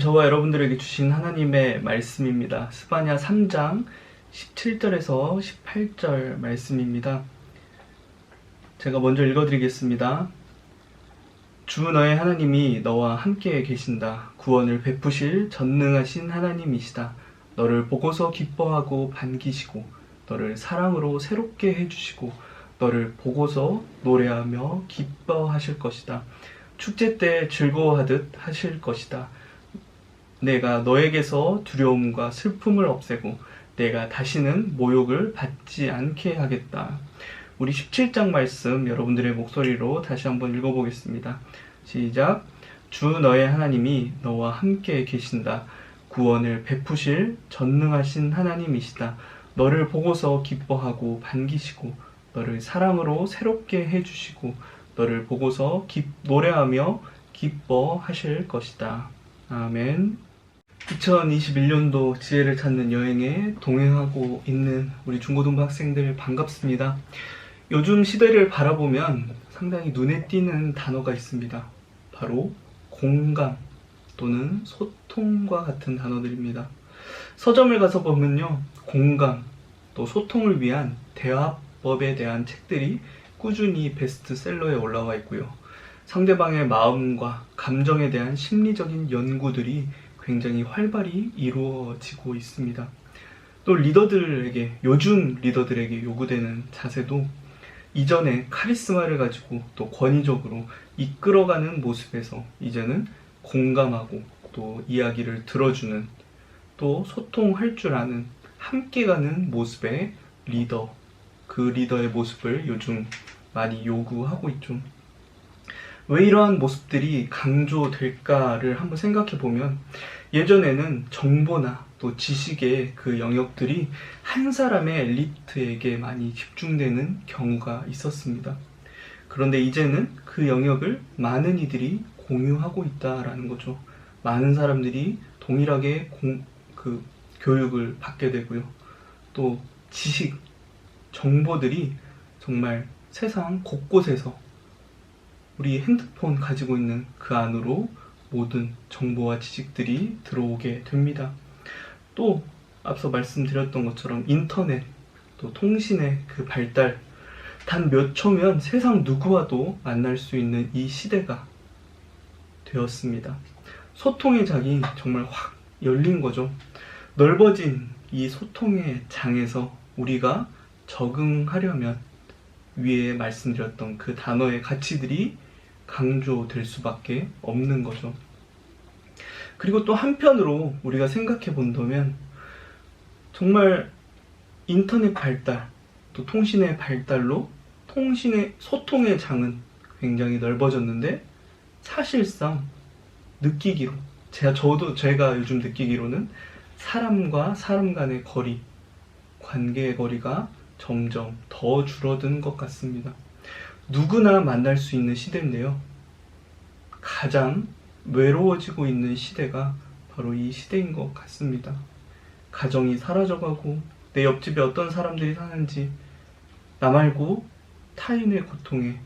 저와 여러분들에게 주신 하나님의 말씀입니다. 스바냐 3장 17절에서 18절 말씀입니다. 제가 먼저 읽어드리겠습니다. 주 너의 하나님이 너와 함께 계신다. 구원을 베푸실 전능하신 하나님이시다. 너를 보고서 기뻐하고 반기시고 너를 사랑으로 새롭게 해주시고 너를 보고서 노래하며 기뻐하실 것이다. 축제 때 즐거워하듯 하실 것이다. 내가 너에게서 두려움과 슬픔을 없애고 내가 다시는 모욕을 받지 않게 하겠다. 우리 17장 말씀 여러분들의 목소리로 다시 한번 읽어보겠습니다. 시작. 주 너의 하나님이 너와 함께 계신다. 구원을 베푸실 전능하신 하나님이시다. 너를 보고서 기뻐하고 반기시고 너를 사랑으로 새롭게 해주시고 너를 보고서 노래하며 기뻐하실 것이다. 아멘. 2021년도 지혜를 찾는 여행에 동행하고 있는 우리 중고등부 학생들 반갑습니다. 요즘 시대를 바라보면 상당히 눈에 띄는 단어가 있습니다. 바로 공감 또는 소통과 같은 단어들입니다. 서점을 가서 보면요, 공감 또 소통을 위한 대화법에 대한 책들이 꾸준히 베스트셀러에 올라와 있고요. 상대방의 마음과 감정에 대한 심리적인 연구들이 굉장히 활발히 이루어지고 있습니다. 또 요즘 리더들에게 요구되는 자세도 이전에 카리스마를 가지고 또 권위적으로 이끌어가는 모습에서 이제는 공감하고 또 이야기를 들어주는 또 소통할 줄 아는 함께 가는 모습의 리더, 그 리더의 모습을 요즘 많이 요구하고 있죠. 왜 이러한 모습들이 강조될까를 한번 생각해 보면 예전에는 정보나 또 지식의 그 영역들이 한 사람의 엘리트에게 많이 집중되는 경우가 있었습니다. 그런데 이제는 그 영역을 많은 이들이 공유하고 있다라는 거죠. 많은 사람들이 동일하게 교육을 받게 되고요. 또 지식, 정보들이 정말 세상 곳곳에서 우리 핸드폰 가지고 있는 그 안으로 모든 정보와 지식들이 들어오게 됩니다. 또 앞서 말씀드렸던 것처럼 인터넷, 또 통신의 그 발달, 단 몇 초면 세상 누구와도 만날 수 있는 이 시대가 되었습니다. 소통의 장이 정말 확 열린 거죠. 넓어진 이 소통의 장에서 우리가 적응하려면 위에 말씀드렸던 그 단어의 가치들이 강조될 수밖에 없는 거죠. 그리고 또 한편으로 우리가 생각해 본다면 정말 인터넷 발달, 또 통신의 발달로 소통의 장은 굉장히 넓어졌는데 사실상 제가 요즘 느끼기로는 사람과 사람 간의 관계의 거리가 점점 더 줄어든 것 같습니다. 누구나 만날 수 있는 시대인데요. 가장 외로워지고 있는 시대가 바로 이 시대인 것 같습니다. 가정이 사라져가고 내 옆집에 어떤 사람들이 사는지 나 말고 타인의 고통에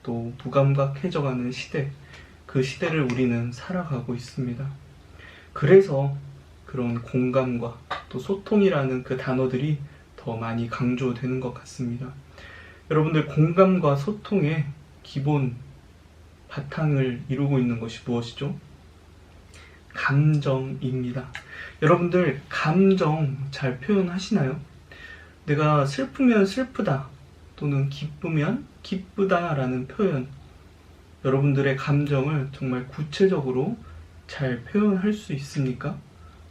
또 무감각해져가는 시대, 그 시대를 우리는 살아가고 있습니다. 그래서 그런 공감과 또 소통이라는 그 단어들이 더 많이 강조되는 것 같습니다. 여러분들, 공감과 소통의 기본 바탕을 이루고 있는 것이 무엇이죠? 감정입니다. 여러분들, 감정 잘 표현하시나요? 내가 슬프면 슬프다 또는 기쁘면 기쁘다라는 표현, 여러분들의 감정을 정말 구체적으로 잘 표현할 수 있습니까?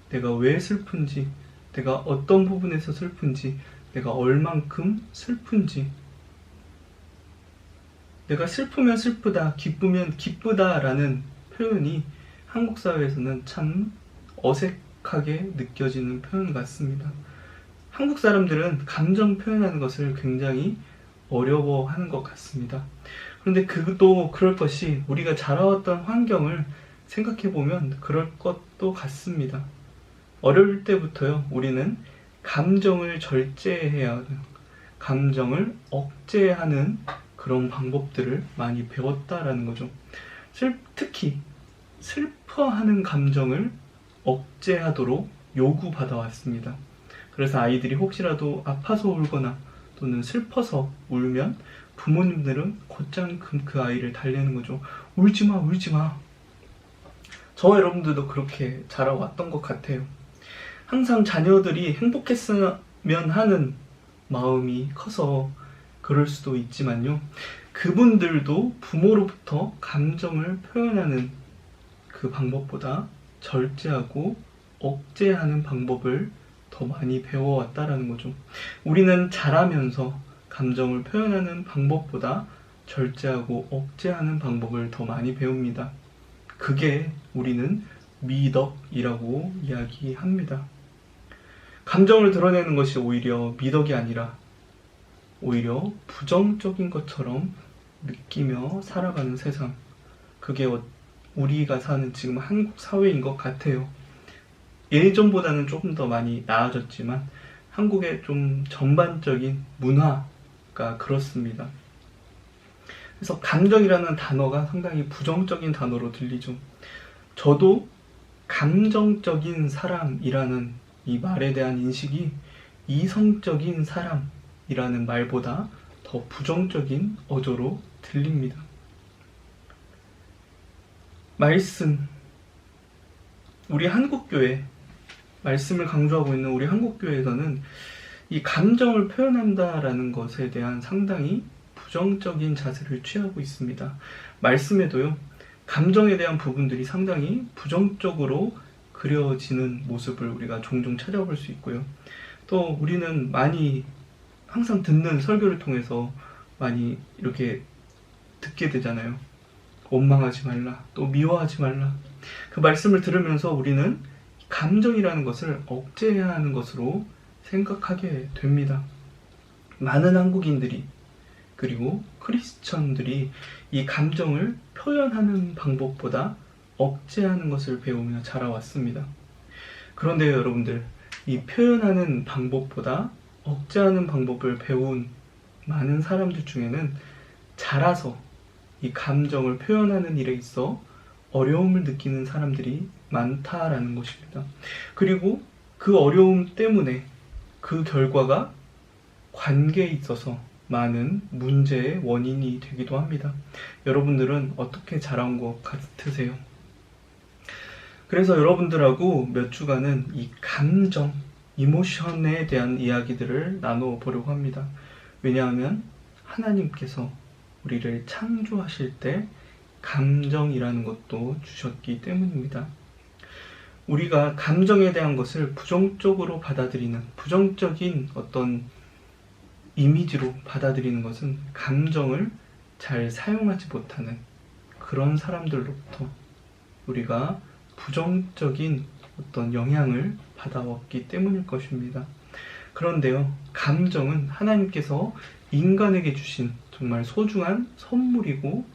내가 왜 슬픈지, 내가 어떤 부분에서 슬픈지, 내가 얼만큼 슬픈지, 내가 슬프면 슬프다, 기쁘면 기쁘다라는 표현이 한국 사회에서는 참 어색하게 느껴지는 표현 같습니다. 한국 사람들은 감정 표현하는 것을 굉장히 어려워하는 것 같습니다. 그런데 그것도 그럴 것이 우리가 자라왔던 환경을 생각해보면 그럴 것도 같습니다. 어릴 때부터요, 우리는 감정을 절제해야 하는, 감정을 억제하는 그런 방법들을 많이 배웠다라는 거죠. 특히 슬퍼하는 감정을 억제하도록 요구받아 왔습니다. 그래서 아이들이 혹시라도 아파서 울거나 또는 슬퍼서 울면 부모님들은 곧장 그 아이를 달래는 거죠. 울지마, 울지마. 저와 여러분들도 그렇게 자라왔던 것 같아요. 항상 자녀들이 행복했으면 하는 마음이 커서 그럴 수도 있지만요. 그분들도 부모로부터 감정을 표현하는 그 방법보다 절제하고 억제하는 방법을 더 많이 배워왔다라는 거죠. 우리는 자라면서 감정을 표현하는 방법보다 절제하고 억제하는 방법을 더 많이 배웁니다. 그게 우리는 미덕이라고 이야기합니다. 감정을 드러내는 것이 오히려 미덕이 아니라 오히려 부정적인 것처럼 느끼며 살아가는 세상. 그게 우리가 사는 지금 한국 사회인 것 같아요. 예전보다는 조금 더 많이 나아졌지만 한국의 좀 전반적인 문화가 그렇습니다. 그래서 감정이라는 단어가 상당히 부정적인 단어로 들리죠. 저도 감정적인 사람이라는 이 말에 대한 인식이 이성적인 사람이라는 말보다 더 부정적인 어조로 들립니다. 말씀, 우리 한국교회, 말씀을 강조하고 있는 우리 한국교회에서는 이 감정을 표현한다라는 것에 대한 상당히 부정적인 자세를 취하고 있습니다. 말씀에도요, 감정에 대한 부분들이 상당히 부정적으로 그려지는 모습을 우리가 종종 찾아볼 수 있고요. 또 우리는 많이 항상 듣는 설교를 통해서 많이 이렇게 듣게 되잖아요. 원망하지 말라, 또 미워하지 말라. 그 말씀을 들으면서 우리는 감정이라는 것을 억제해야 하는 것으로 생각하게 됩니다. 많은 한국인들이 그리고 크리스천들이 이 감정을 표현하는 방법보다 억제하는 것을 배우며 자라왔습니다. 그런데 여러분들, 이 표현하는 방법보다 억제하는 방법을 배운 많은 사람들 중에는 자라서 이 감정을 표현하는 일에 있어 어려움을 느끼는 사람들이 많다라는 것입니다. 그리고 그 어려움 때문에 그 결과가 관계에 있어서 많은 문제의 원인이 되기도 합니다. 여러분들은 어떻게 자란 것 같으세요? 그래서 여러분들하고 몇 주간은 이 감정, 이모션에 대한 이야기들을 나눠보려고 합니다. 왜냐하면 하나님께서 우리를 창조하실 때 감정이라는 것도 주셨기 때문입니다. 우리가 감정에 대한 것을 부정적으로 받아들이는, 부정적인 어떤 이미지로 받아들이는 것은 감정을 잘 사용하지 못하는 그런 사람들로부터 우리가 부정적인 어떤 영향을 받아왔기 때문일 것입니다. 그런데요, 감정은 하나님께서 인간에게 주신 정말 소중한 선물이고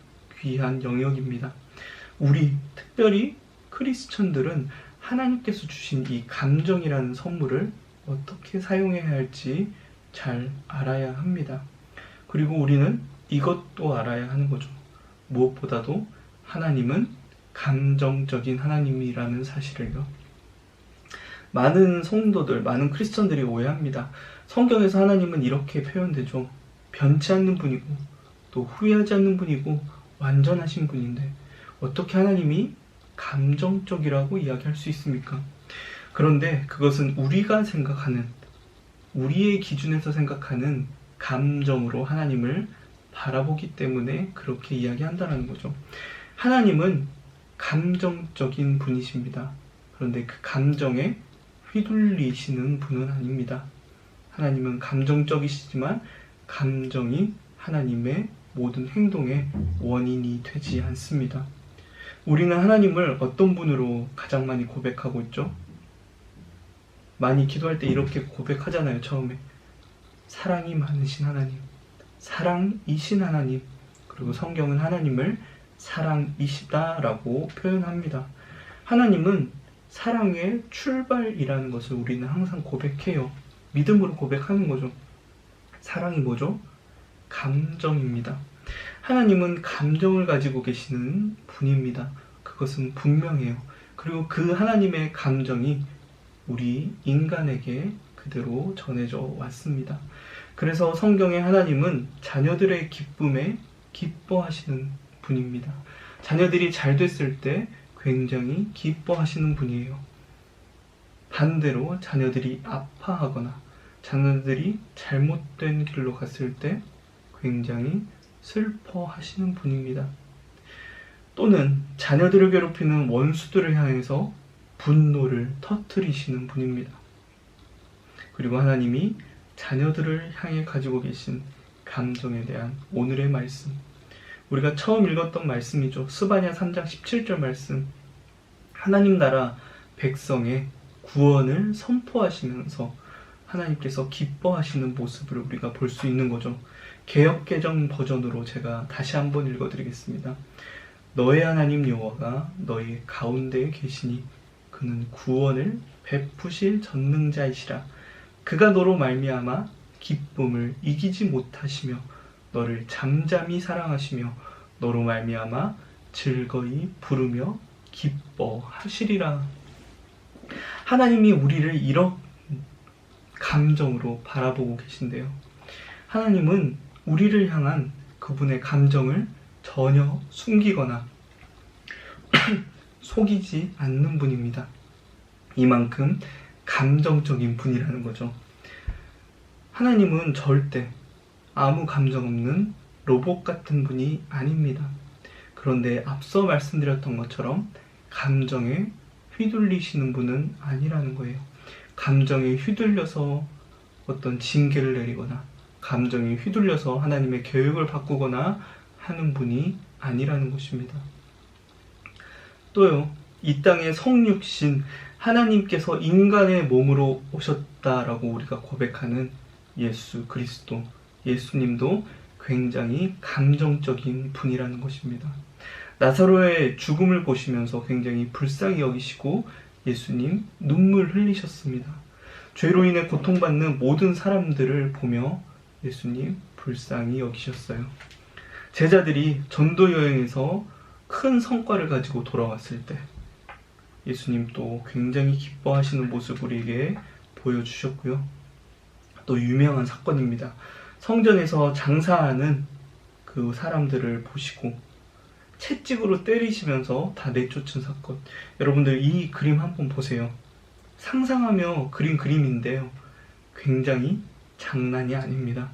귀한 영역입니다. 우리, 특별히 크리스천들은 하나님께서 주신 이 감정이라는 선물을 어떻게 사용해야 할지 잘 알아야 합니다. 그리고 우리는 이것도 알아야 하는 거죠. 무엇보다도 하나님은 감정적인 하나님이라는 사실을요. 많은 성도들, 많은 크리스천들이 오해합니다. 성경에서 하나님은 이렇게 표현되죠. 변치 않는 분이고 또 후회하지 않는 분이고 완전하신 분인데 어떻게 하나님이 감정적이라고 이야기할 수 있습니까? 그런데 그것은 우리가 생각하는, 우리의 기준에서 생각하는 감정으로 하나님을 바라보기 때문에 그렇게 이야기한다는 거죠. 하나님은 감정적인 분이십니다. 그런데 그 감정에 휘둘리시는 분은 아닙니다. 하나님은 감정적이시지만 감정이 하나님의 모든 행동의 원인이 되지 않습니다. 우리는 하나님을 어떤 분으로 가장 많이 고백하고 있죠? 많이 기도할 때 이렇게 고백하잖아요. 처음에 사랑이 많으신 하나님, 사랑이신 하나님, 그리고 성경은 하나님을 사랑이시다라고 표현합니다. 하나님은 사랑의 출발이라는 것을 우리는 항상 고백해요. 믿음으로 고백하는 거죠. 사랑이 뭐죠? 감정입니다. 하나님은 감정을 가지고 계시는 분입니다. 그것은 분명해요. 그리고 그 하나님의 감정이 우리 인간에게 그대로 전해져 왔습니다. 그래서 성경의 하나님은 자녀들의 기쁨에 기뻐하시는 분입니다. 자녀들이 잘 됐을 때 굉장히 기뻐하시는 분이에요. 반대로 자녀들이 아파하거나 자녀들이 잘못된 길로 갔을 때 굉장히 슬퍼하시는 분입니다. 또는 자녀들을 괴롭히는 원수들을 향해서 분노를 터뜨리시는 분입니다. 그리고 하나님이 자녀들을 향해 가지고 계신 감정에 대한 오늘의 말씀, 우리가 처음 읽었던 말씀이죠. 스바냐 3장 17절 말씀, 하나님 나라 백성의 구원을 선포하시면서 하나님께서 기뻐하시는 모습을 우리가 볼 수 있는 거죠. 개역개정 버전으로 제가 다시 한번 읽어드리겠습니다. 너의 하나님 여호와가 너희 가운데에 계시니 그는 구원을 베푸실 전능자이시라. 그가 너로 말미암아 기쁨을 이기지 못하시며 너를 잠잠히 사랑하시며 너로 말미암아 즐거이 부르며 기뻐하시리라. 하나님이 우리를 이런 감정으로 바라보고 계신데요. 하나님은 우리를 향한 그분의 감정을 전혀 숨기거나 속이지 않는 분입니다. 이만큼 감정적인 분이라는 거죠. 하나님은 절대 아무 감정 없는 로봇 같은 분이 아닙니다. 그런데 앞서 말씀드렸던 것처럼 감정에 휘둘리시는 분은 아니라는 거예요. 감정에 휘둘려서 어떤 징계를 내리거나 감정에 휘둘려서 하나님의 계획을 바꾸거나 하는 분이 아니라는 것입니다. 또요, 이 땅의 성육신 하나님께서 인간의 몸으로 오셨다라고 우리가 고백하는 예수 그리스도, 예수님도 굉장히 감정적인 분이라는 것입니다. 나사로의 죽음을 보시면서 굉장히 불쌍히 여기시고 예수님 눈물 흘리셨습니다. 죄로 인해 고통받는 모든 사람들을 보며 예수님 불쌍히 여기셨어요. 제자들이 전도 여행에서 큰 성과를 가지고 돌아왔을 때 예수님 또 굉장히 기뻐하시는 모습 우리에게 보여주셨고요. 또 유명한 사건입니다. 성전에서 장사하는 그 사람들을 보시고 채찍으로 때리시면서 다 내쫓은 사건. 여러분들 이 그림 한번 보세요. 상상하며 그린 그림인데요. 굉장히 장난이 아닙니다.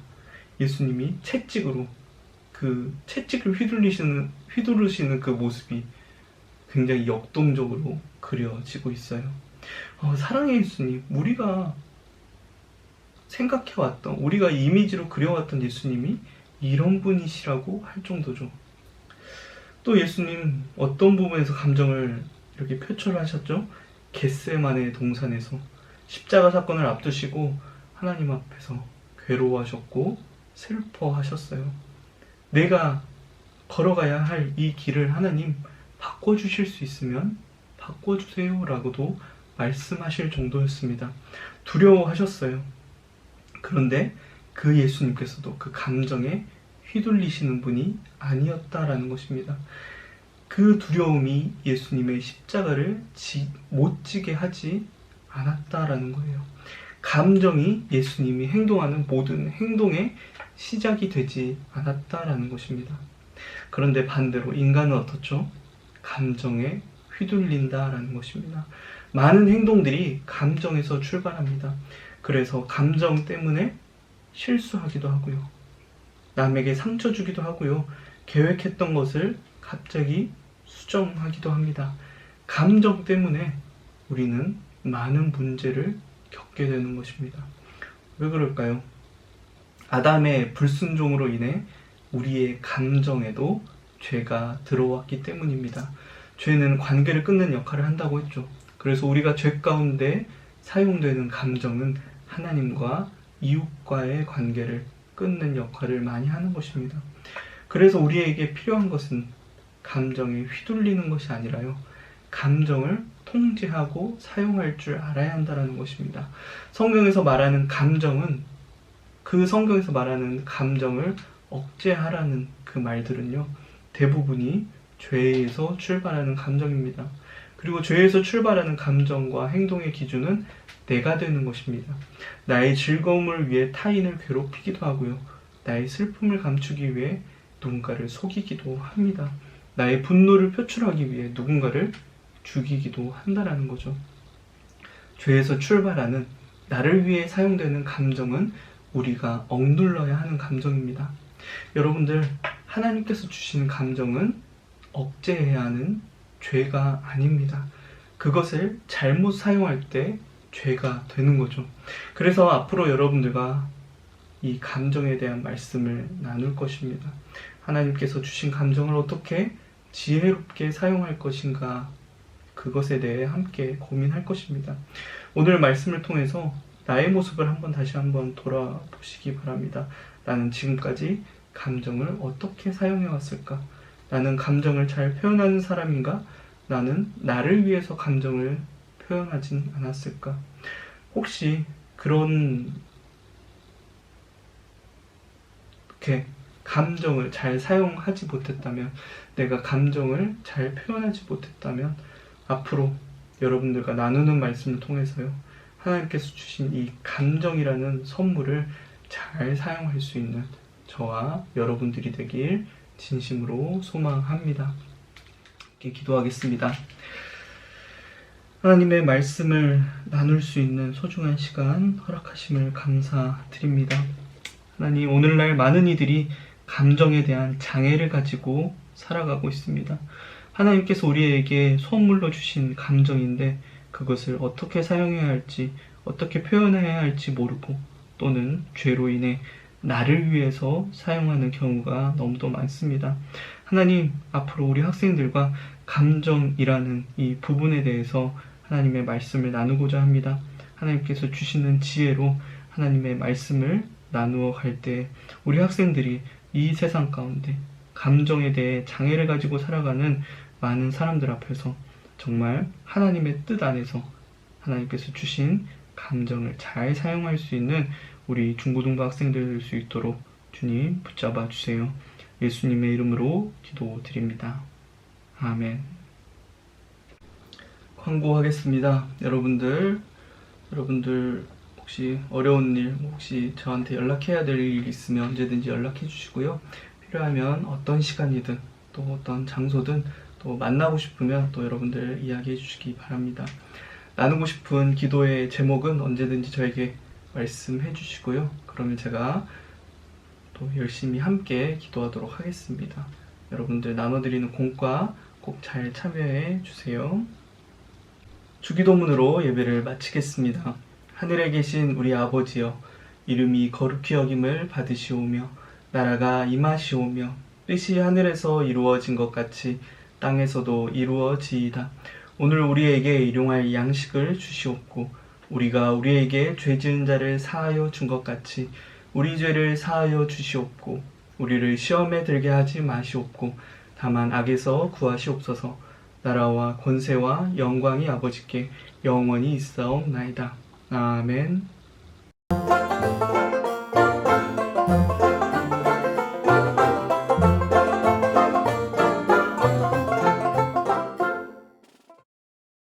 예수님이 채찍으로 그 채찍을 휘두르시는 그 모습이 굉장히 역동적으로 그려지고 있어요. 사랑의 예수님, 우리가 생각해왔던, 우리가 이미지로 그려왔던 예수님이 이런 분이시라고 할 정도죠. 또 예수님 어떤 부분에서 감정을 이렇게 표출하셨죠? 겟세마네 동산에서 십자가 사건을 앞두시고 하나님 앞에서 괴로워하셨고 슬퍼하셨어요. 내가 걸어가야 할 이 길을 하나님 바꿔주실 수 있으면 바꿔주세요 라고도 말씀하실 정도였습니다. 두려워하셨어요. 그런데 그 예수님께서도 그 감정에 휘둘리시는 분이 아니었다라는 것입니다. 그 두려움이 예수님의 십자가를 못 지게 하지 않았다라는 거예요. 감정이 예수님이 행동하는 모든 행동의 시작이 되지 않았다라는 것입니다. 그런데 반대로 인간은 어떻죠? 감정에 휘둘린다라는 것입니다. 많은 행동들이 감정에서 출발합니다. 그래서 감정 때문에 실수하기도 하고요. 남에게 상처 주기도 하고요. 계획했던 것을 갑자기 수정하기도 합니다. 감정 때문에 우리는 많은 문제를 겪게 되는 것입니다. 왜 그럴까요? 아담의 불순종으로 인해 우리의 감정에도 죄가 들어왔기 때문입니다. 죄는 관계를 끊는 역할을 한다고 했죠. 그래서 우리가 죄 가운데 사용되는 감정은 하나님과 이웃과의 관계를 끊는 역할을 많이 하는 것입니다. 그래서 우리에게 필요한 것은 감정에 휘둘리는 것이 아니라요, 감정을 통제하고 사용할 줄 알아야 한다는 것입니다. 성경에서 말하는 감정은, 그 성경에서 말하는 감정을 억제하라는 그 말들은요, 대부분이 죄에서 출발하는 감정입니다. 그리고 죄에서 출발하는 감정과 행동의 기준은 내가 되는 것입니다. 나의 즐거움을 위해 타인을 괴롭히기도 하고요. 나의 슬픔을 감추기 위해 누군가를 속이기도 합니다. 나의 분노를 표출하기 위해 누군가를 죽이기도 한다라는 거죠. 죄에서 출발하는 나를 위해 사용되는 감정은 우리가 억눌러야 하는 감정입니다. 여러분들, 하나님께서 주시는 감정은 억제해야 하는 죄가 아닙니다. 그것을 잘못 사용할 때 죄가 되는 거죠. 그래서 앞으로 여러분들과 이 감정에 대한 말씀을 나눌 것입니다. 하나님께서 주신 감정을 어떻게 지혜롭게 사용할 것인가, 그것에 대해 함께 고민할 것입니다. 오늘 말씀을 통해서 나의 모습을 다시 한번 돌아보시기 바랍니다. 나는 지금까지 감정을 어떻게 사용해 왔을까? 나는 감정을 잘 표현하는 사람인가? 나는 나를 위해서 감정을 표현하진 않았을까? 혹시 그렇게 감정을 잘 사용하지 못했다면, 내가 감정을 잘 표현하지 못했다면, 앞으로 여러분들과 나누는 말씀을 통해서요, 하나님께서 주신 이 감정이라는 선물을 잘 사용할 수 있는 저와 여러분들이 되길 진심으로 소망합니다. 이렇게 기도하겠습니다. 하나님의 말씀을 나눌 수 있는 소중한 시간 허락하심을 감사드립니다. 하나님, 오늘날 많은 이들이 감정에 대한 장애를 가지고 살아가고 있습니다. 하나님께서 우리에게 선물로 주신 감정인데 그것을 어떻게 사용해야 할지, 어떻게 표현해야 할지 모르고, 또는 죄로 인해 나를 위해서 사용하는 경우가 너무도 많습니다. 하나님, 앞으로 우리 학생들과 감정이라는 이 부분에 대해서 하나님의 말씀을 나누고자 합니다. 하나님께서 주시는 지혜로 하나님의 말씀을 나누어 갈 때 우리 학생들이 이 세상 가운데 감정에 대해 장애를 가지고 살아가는 많은 사람들 앞에서 정말 하나님의 뜻 안에서 하나님께서 주신 감정을 잘 사용할 수 있는 우리 중고등부 학생들 될 수 있도록 주님 붙잡아 주세요. 예수님의 이름으로 기도드립니다. 아멘. 광고하겠습니다. 여러분들 혹시 어려운 일, 혹시 저한테 연락해야 될 일 있으면 언제든지 연락해 주시고요. 필요하면 어떤 시간이든 또 어떤 장소든 또 만나고 싶으면 또 여러분들 이야기해 주시기 바랍니다. 나누고 싶은 기도의 제목은 언제든지 저에게 말씀해 주시고요. 그러면 제가 또 열심히 함께 기도하도록 하겠습니다. 여러분들 나눠드리는 공과 꼭 잘 참여해 주세요. 주기도문으로 예배를 마치겠습니다. 하늘에 계신 우리 아버지여, 이름이 거룩히 여김을 받으시오며 나라가 임하시오며 뜻이 하늘에서 이루어진 것 같이 땅에서도 이루어지이다. 오늘 우리에게 일용할 양식을 주시옵고 우리가 우리에게 죄 지은 자를 사하여 준 것 같이 우리 죄를 사하여 주시옵고 우리를 시험에 들게 하지 마시옵고 다만 악에서 구하시옵소서. 나라와 권세와 영광이 아버지께 영원히 있사옵나이다. 아멘.